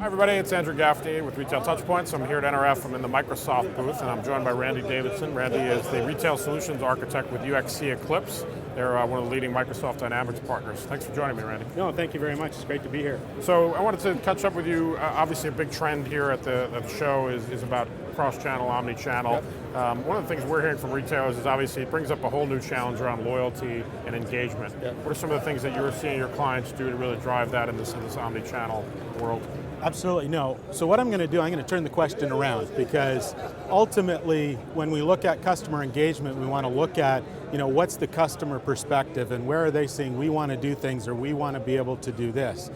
Hi everybody, it's Andrew Gaffney with Retail TouchPoints. I'm here at NRF. I'm in the Microsoft booth and I'm joined by Randy Davidson. Randy is the Retail Solutions Architect with UXC Eclipse. They're one of the leading Microsoft Dynamics partners. Thanks for joining me, Randy. No, thank you very much. It's great to be here. So I wanted to catch up with you. Obviously a big trend here at the show is about cross-channel, omni-channel. Yep. One of the things we're hearing from retailers is obviously it brings up a whole new challenge around loyalty and engagement. Yep. What are some of the things that you're seeing your clients do to really drive that in this omni-channel world? Absolutely, no. So what I'm going to do, I'm going to turn the question around, because ultimately when we look at customer engagement, we want to look at, what's the customer perspective and where are they saying we want to do things or we want to be able to do this.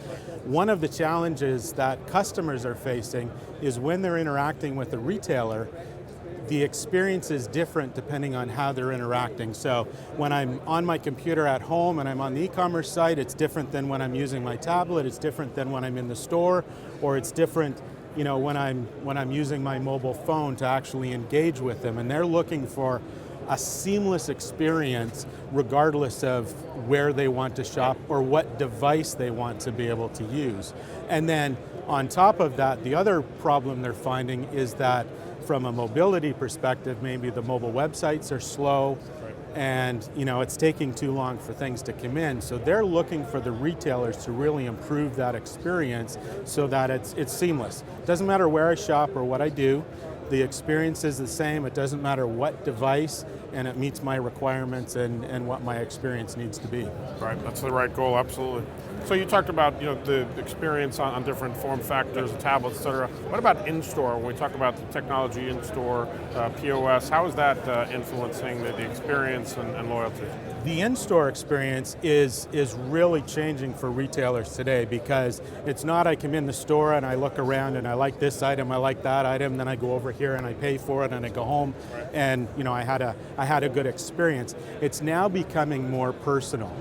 One of the challenges that customers are facing is when they're interacting with a retailer, the experience is different depending on how they're interacting. So when I'm on my computer at home and I'm on the e-commerce site, it's different than when I'm using my tablet, it's different than when I'm in the store, or it's different when I'm using my mobile phone to actually engage with them. And they're looking for a seamless experience regardless of where they want to shop or what device they want to be able to use. And then on top of that, the other problem they're finding is that from a mobility perspective, maybe the mobile websites are slow, and it's taking too long for things to come in. So they're looking for the retailers to really improve that experience so that it's seamless. It doesn't matter where I shop or what I do, the experience is the same. It doesn't matter what device, and it meets my requirements and what my experience needs to be. Right, that's the right goal, absolutely. So you talked about the experience on different form factors, tablets, et cetera. What about in-store? When we talk about the technology in-store, POS, how is that influencing the experience and loyalty? The in-store experience is really changing for retailers today, because it's not I come in the store and I look around and I like this item, I like that item, then I go over here and I pay for it and I go home and I had a good experience. It's now becoming more personal.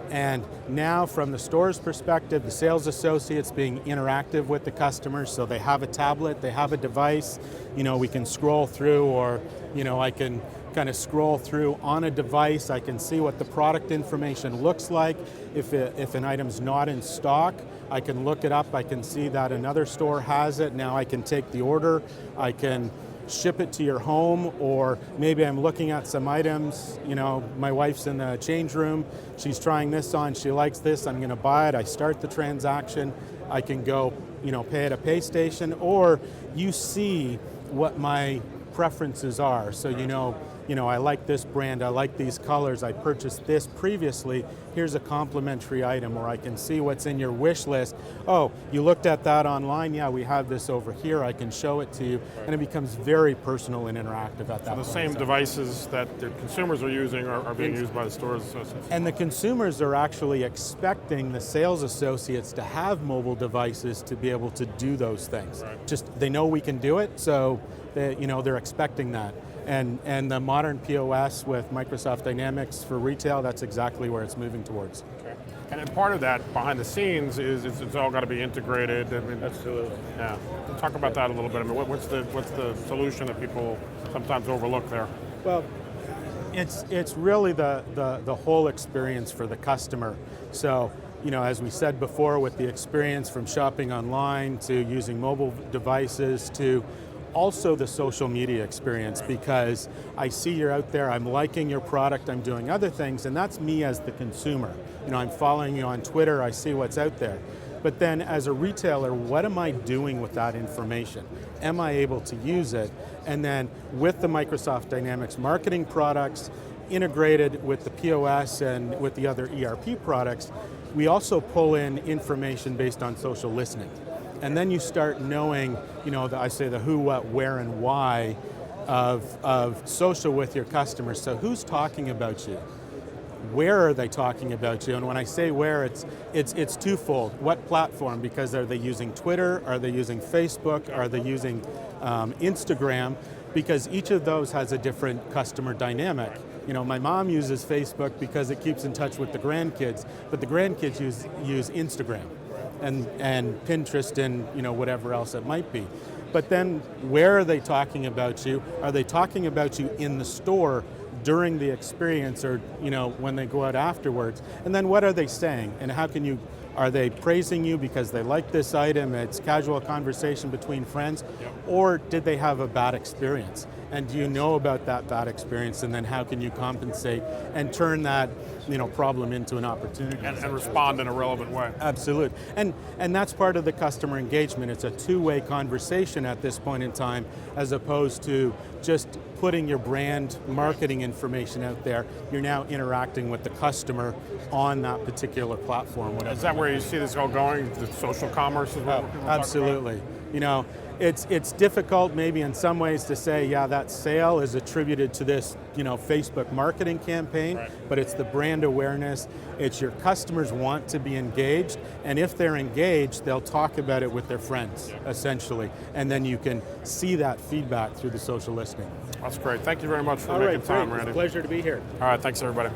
And now from the store's perspective, the sales associates being interactive with the customers, so they have a tablet, they have a device, we can scroll through, or I can kind of scroll through on a device, I can see what the product information looks like. If an item's not in stock, I can look it up, I can see that another store has it, now I can take the order, I can ship it to your home, or maybe I'm looking at some items, my wife's in the change room, she's trying this on, she likes this, I'm going to buy it, I start the transaction, I can go, pay at a pay station, or you see what my preferences are. So I like this brand, I like these colors, I purchased this previously, here's a complimentary item, or I can see what's in your wish list. Oh, you looked at that online, yeah, we have this over here, I can show it to you, and it becomes very personal and interactive at that point. So the same devices that the consumers are using are being used by the stores associates. And the consumers are actually expecting the sales associates to have mobile devices to be able to do those things. Right. Just, they know we can do it, so they're expecting that. And the modern POS with Microsoft Dynamics for retail, that's exactly where it's moving towards. Okay. And then part of that behind the scenes is it's all got to be integrated. I mean, absolutely. Yeah. Talk about that a little bit. I mean, what's the solution that people sometimes overlook there? Well, it's really the whole experience for the customer. So, as we said before, with the experience from shopping online to using mobile devices to also the social media experience, because I see you're out there, I'm liking your product, I'm doing other things, and that's me as the consumer. I'm following you on Twitter, I see what's out there. But then as a retailer, what am I doing with that information? Am I able to use it? And then with the Microsoft Dynamics marketing products, integrated with the POS and with the other ERP products, we also pull in information based on social listening. And then you start knowing, I say the who, what, where, and why of social with your customers. So who's talking about you? Where are they talking about you? And when I say where, it's twofold. What platform? Because are they using Twitter? Are they using Facebook? Are they using Instagram? Because each of those has a different customer dynamic. My mom uses Facebook because it keeps in touch with the grandkids, but the grandkids use Instagram and Pinterest and whatever else it might be. But then where are they talking about you? Are they talking about you in the store during the experience, or when they go out afterwards, and then what are they saying, and how can you, are they praising you because they like this item, it's casual conversation between friends, or did they have a bad experience? And do you know about that bad experience, and then how can you compensate and turn that problem into an opportunity? And respond in a relevant way. Absolutely. And that's part of the customer engagement. It's a two-way conversation at this point in time, as opposed to just putting your brand marketing information out there. You're now interacting with the customer on that particular platform. Is that where you see this all going? The social commerce is what people absolutely. It's difficult maybe in some ways to say, yeah, that sale is attributed to this, Facebook marketing campaign, but it's the brand awareness. It's your customers want to be engaged, and if they're engaged, they'll talk about it with their friends, essentially, and then you can see that feedback through the social listening. That's great. Thank you very much for making time, Randy. It's a pleasure to be here. All right, thanks everybody.